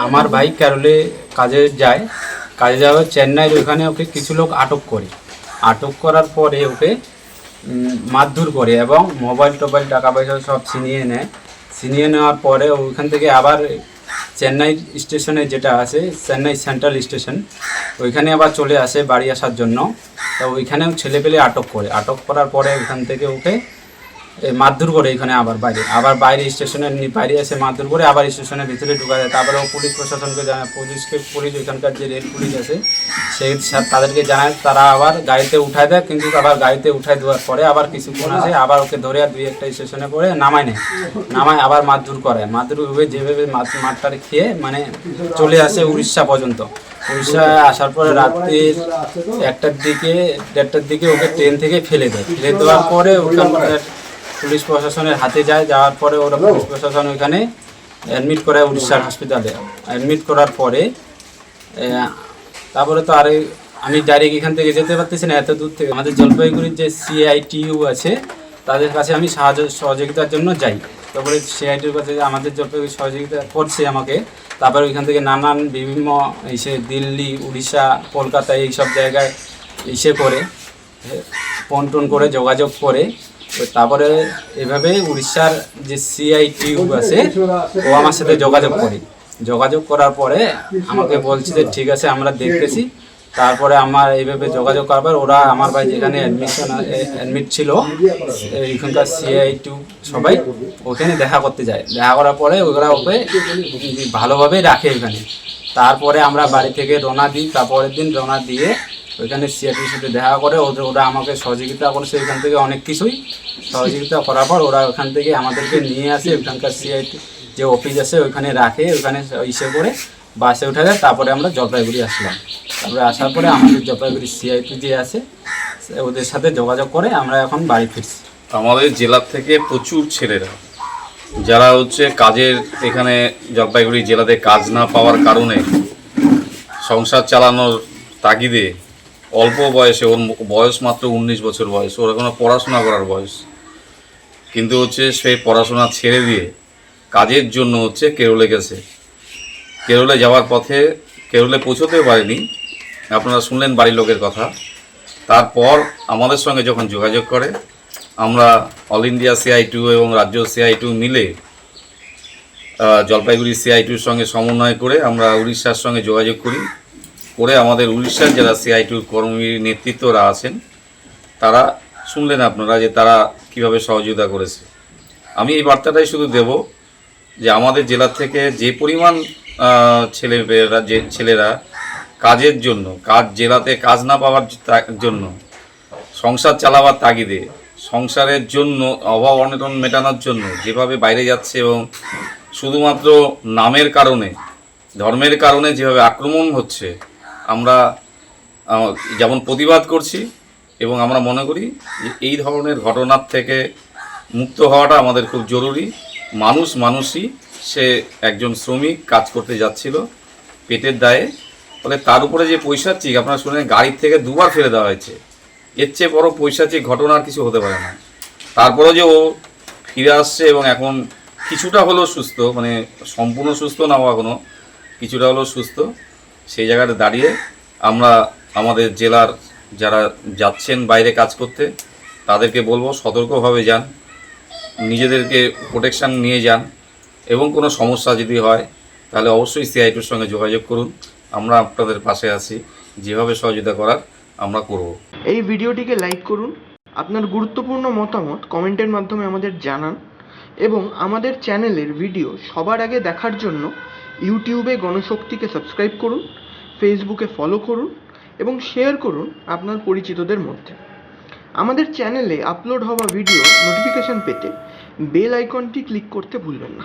আমার ভাই কেরলে কাজে যাওয়া চেন্নাইয়ের ওইখানে ওকে কিছু লোক আটক করার পরে ওকে মারধর করে এবং মোবাইল টোবাইল টাকা পয়সা সব ছিনিয়ে নেওয়ার পরে ওইখান থেকে আবার চেন্নাই স্টেশনে যেটা আছে চেন্নাই সেন্ট্রাল স্টেশন ওইখানে আবার চলে আসে বাড়ি আসার জন্য। তো ওইখানেও ছেলেপেলে আটক করার পরে ওইখান থেকে ওকে মারধর করে এখানে আবার বাইরে স্টেশনের বাইরে এসে মারধর করে আবার স্টেশনের ভিতরে ঢুকা যায়। তারপরে পুলিশ প্রশাসনকে জানায়, পুলিশ ওইখানকার যে রেল পুলিশ আছে তাদেরকে জানায়, তারা আবার গাড়িতে উঠায় দেয়। কিন্তু আবার গাড়িতে উঠায় দেওয়ার পরে আবার কিছুক্ষণ আসে আবার ওকে ধরে আর 2-1টা স্টেশনে করে নামায় আবার মারধর যেভাবে মারটারে খেয়ে মানে চলে আসে উড়িষ্যা পর্যন্ত। উড়িষ্যা আসার পরে রাত্রি 1টার দিকে ওকে ট্রেন থেকে ফেলে দেওয়ার পরে ওখানকার পুলিশ প্রশাসনের হাতে যাওয়ার পরে ওরা পুলিশ প্রশাসন ওইখানে অ্যাডমিট করে উড়িষ্যার হসপিটালে। অ্যাডমিট করার পরে তারপরে তো আমি ডাইরেক্ট এখান থেকে যেতে পারতেছি না, এত দূর থেকে। আমাদের জলপাইগুড়ির যে CITU আছে তাদের কাছে আমি সহযোগিতার জন্য যাই। তারপরে CITUর কাছে আমাদের জলপাইগুড়ি সহযোগিতা করছে আমাকে। তারপরে ওইখান থেকে নানান বিভিন্ন দিল্লি, উড়িষ্যা, কলকাতা এইসব জায়গায় করে ফোন করে যোগাযোগ করে তারপরে এভাবে উড়িষ্যার যে CITU আছে ও আমার সাথে যোগাযোগ করার পরে আমাকে বলছে যে ঠিক আছে আমরা দেখতেছি। তারপরে আমার এইভাবে যোগাযোগ করার পর ওরা আমার ভাই যেখানে অ্যাডমিট ছিল এইখানকার CITU সবাই ওখানে দেখা করতে যায়। দেখা করার পরে ওরা ওকে ভালোভাবে রাখে এখানে। তারপরে আমরা বাড়ি থেকে রওনা দিই। তারপরের দিন রওনা দিয়ে ওইখানে CITUর সাথে দেখা করে ওরা আমাকে সহযোগিতা করেছে। ওইখান থেকে অনেক কিছুই সহযোগিতা করার পর ওরা ওখান থেকে আমাদেরকে নিয়ে আসে ওইখানকার CITU যে অফিস আছে ওইখানে রাখে, ওইখানে করে বাসে উঠে যায়। তারপরে আমরা জলপাইগুড়ি আসলাম। তারপরে আসার পরে আমাদের জলপাইগুড়ি CITU যে আছে ওদের সাথে যোগাযোগ করে আমরা এখন বাড়ি ফিরছি। আমাদের জেলার থেকে প্রচুর ছেলেরা যারা কাজের এখানে জলপাইগুড়ি জেলাতে কাজ না পাওয়ার কারণে সংসার চালানোর তাগিদে অল্প বয়সে, ওর বয়স মাত্র 19 বছর বয়স, ওর এখনো পড়াশোনা করার বয়স, কিন্তু সেই পড়াশোনা ছেড়ে দিয়ে কাজের জন্য কেরলে গেছে। কেরলে যাওয়ার পথে কেরলে পৌঁছতে পারেনি, আপনারা শুনলেন বাড়ির লোকের কথা। তারপর আমাদের সঙ্গে যখন যোগাযোগ করে আমরা অল ইন্ডিয়া CITU এবং রাজ্য CITU মিলে জলপাইগুড়ি CITUর সঙ্গে সমন্বয় করে আমরা উড়িষ্যার সঙ্গে যোগাযোগ করে আমাদের উড়িষ্যার যারা CITUর কর্মী নেতৃত্বরা আছেন তারা শুনলেন আপনারা যে তারা কিভাবে সহযোগিতা করেছে। আমি এই বার্তাটাই শুধু দেব যে আমাদের জেলা থেকে যে পরিমাণ ছেলেরা কাজের জন্য জেলাতে কাজ না পাওয়ার জন্য সংসার চালাবার তাগিদে সংসারের জন্য অভাব অনটন মেটানোর জন্য যেভাবে বাইরে যাচ্ছে এবং শুধুমাত্র নামের কারণে, ধর্মের কারণে যেভাবে আক্রমণ হচ্ছে, আমরা যেমন প্রতিবাদ করছি এবং আমরা মনে করি যে এই ধরনের ঘটনার থেকে মুক্ত হওয়াটা আমাদের খুব জরুরি। মানুষই সে একজন শ্রমিক কাজ করতে যাচ্ছিল পেটের দায়ে, ফলে তার উপরে যে পৈশাচিক, আপনারা শুনেন গাড়ির থেকে 2বার ফেলে দেওয়া হয়েছে, এর চেয়ে বড় পৈশাচিক ঘটনা আর কিছু হতে পারে না। তারপরেও যে ও ফিরে আসছে এবং এখন কিছুটা হলেও সুস্থ, মানে সম্পূর্ণ সুস্থ না হওয়া এখনও কিছুটা হলেও সুস্থ, সেই জায়গাটা দাঁড়িয়ে আমরা আমাদের জেলার যারা যাচ্ছেন বাইরে কাজ করতে তাদেরকে বলবো সতর্কভাবে যান, নিজেদেরকে প্রোটেকশান নিয়ে যান এবং কোনো সমস্যা যদি হয় তাহলে অবশ্যই CITUর সঙ্গে যোগাযোগ করুন। আমরা আপনাদের পাশে আছি, যেভাবে সহযোগিতা করার আমরা করব। এই ভিডিওটিকে লাইক করুন, আপনার গুরুত্বপূর্ণ মতামত কমেন্টের মাধ্যমে আমাদের জানান এবং আমাদের চ্যানেলের ভিডিও সবার আগে দেখার জন্য ইউটিউবে গণশক্তিকে সাবস্ক্রাইব করুন, ফেসবুকে ফলো করুন এবং শেয়ার করুন আপনার পরিচিতদের মধ্যে। আমাদের চ্যানেলে আপলোড হওয়া ভিডিও নোটিফিকেশন পেতে বেল আইকনটি ক্লিক করতে ভুলবেন না।